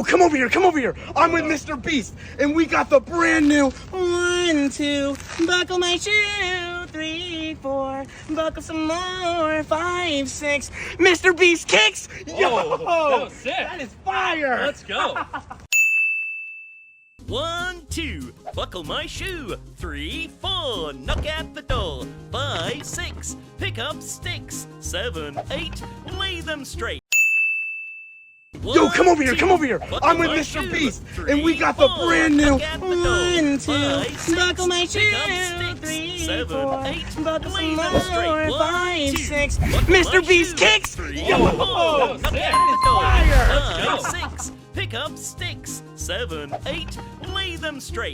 come over here, come over here. I'm with MrBeast, and we got the brand new 1, 2, buckle my shoe, 3, 4, buckle some more, 5, 6. MrBeast kicks. Yo, Whoa, that was sick. That is fire. Let's go. 1, 2, buckle my shoe. 3, 4, knock at the door. 5, 6, pick up sticks. 7, 8, lay them straight. Yo, come over here, come over here. I'm with MrBeast, and we got the brand new 1, 2, buckle my shoe, 3, 4, buckle some more, 5, 6. MrBeast kicks. Yo, Whoa, that was sick. fire. Let's go. 5, 6, pick up sticks. 7, 8, lay them straight.